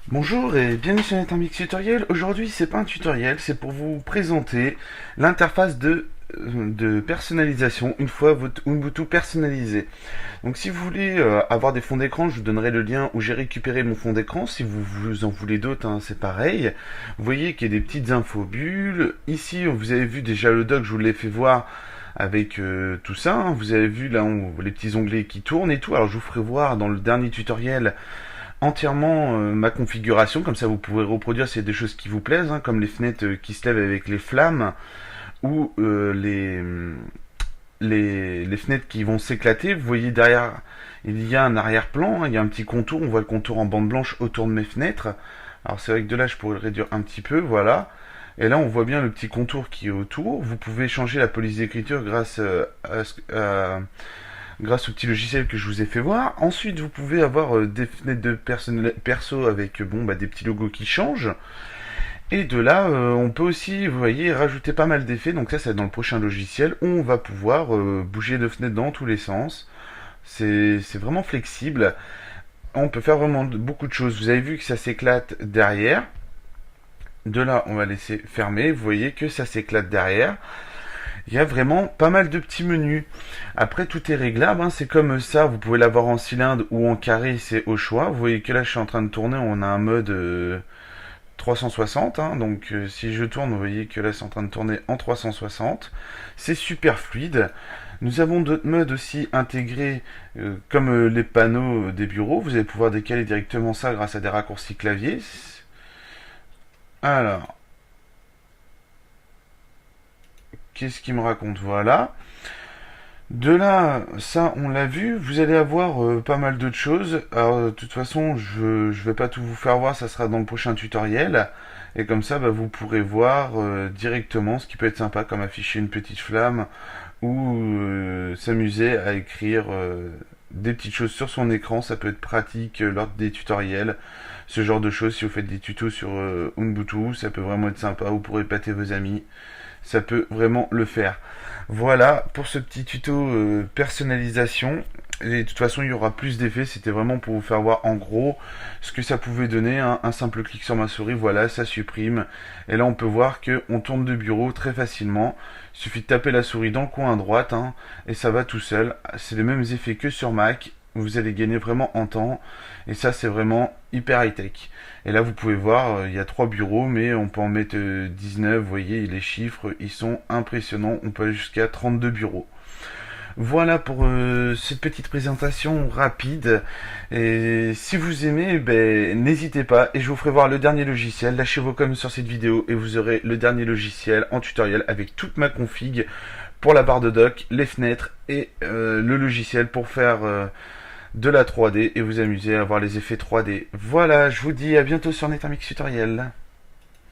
Bonjour et bienvenue sur NetMix Tutoriel. Aujourd'hui, c'est pas un tutoriel, c'est pour vous présenter l'interface de personnalisation une fois votre Ubuntu personnalisé. Donc si vous voulez avoir des fonds d'écran, je vous donnerai le lien où j'ai récupéré mon fond d'écran. Si vous en voulez d'autres, hein, c'est pareil. Vous voyez qu'il y a des petites infobulles. Ici, vous avez vu déjà le doc, je vous l'ai fait voir avec tout ça. Hein. Vous avez vu là les petits onglets qui tournent et tout. Alors je vous ferai voir dans le dernier tutoriel entièrement ma configuration, comme ça vous pouvez reproduire si c'est des choses qui vous plaisent, hein, comme les fenêtres qui se lèvent avec les flammes, ou les fenêtres qui vont s'éclater. Vous voyez derrière, il y a un arrière-plan, hein, il y a un petit contour, on voit le contour en bande blanche autour de mes fenêtres. Alors c'est vrai que de là je pourrais le réduire un petit peu, voilà. Et là on voit bien le petit contour qui est autour. Vous pouvez changer la police d'écriture grâce au petit logiciel que je vous ai fait voir. Ensuite, vous pouvez avoir des fenêtres de perso avec des petits logos qui changent. Et de là, on peut aussi, vous voyez, rajouter pas mal d'effets. Donc ça, c'est dans le prochain logiciel où on va pouvoir bouger de fenêtres dans tous les sens. C'est vraiment flexible. On peut faire vraiment beaucoup de choses. Vous avez vu que ça s'éclate derrière. De là, on va laisser fermer. Vous voyez que ça s'éclate derrière. Il y a vraiment pas mal de petits menus. Après, tout est réglable, hein, c'est comme ça. Vous pouvez l'avoir en cylindre ou en carré, c'est au choix. Vous voyez que là, je suis en train de tourner. On a un mode 360. Hein, donc, si je tourne, vous voyez que là, c'est en train de tourner en 360. C'est super fluide. Nous avons d'autres modes aussi intégrés, comme les panneaux des bureaux. Vous allez pouvoir décaler directement ça grâce à des raccourcis clavier. Alors, qu'est-ce qu'il me raconte? Voilà. De là, ça, on l'a vu. Vous allez avoir pas mal d'autres choses. Alors, de toute façon, je vais pas tout vous faire voir. Ça sera dans le prochain tutoriel. Et comme ça, vous pourrez voir directement ce qui peut être sympa, comme afficher une petite flamme ou s'amuser à écrire des petites choses sur son écran. Ça peut être pratique lors des tutoriels. Ce genre de choses, si vous faites des tutos sur Ubuntu, ça peut vraiment être sympa. Vous pourrez épater vos amis. Ça peut vraiment le faire. Voilà pour ce petit tuto personnalisation. Et de toute façon, il y aura plus d'effets. C'était vraiment pour vous faire voir en gros ce que ça pouvait donner. Hein. Un simple clic sur ma souris, voilà, ça supprime. Et là, on peut voir qu'on tourne de bureau très facilement. Il suffit de taper la souris dans le coin à droite, hein, et ça va tout seul. C'est les mêmes effets que sur Mac. Vous allez gagner vraiment en temps. Et ça, c'est vraiment hyper high-tech. Et là, vous pouvez voir, il y a 3 bureaux, mais on peut en mettre 19. Vous voyez, les chiffres, ils sont impressionnants. On peut aller jusqu'à 32 bureaux. Voilà pour cette petite présentation rapide. Et si vous aimez, n'hésitez pas. Et je vous ferai voir le dernier logiciel. Lâchez vos coms sur cette vidéo et vous aurez le dernier logiciel en tutoriel avec toute ma config pour la barre de dock, les fenêtres et le logiciel pour faire de la 3D et vous amuser à voir les effets 3D. Voilà, je vous dis à bientôt sur NetMix Tutoriel.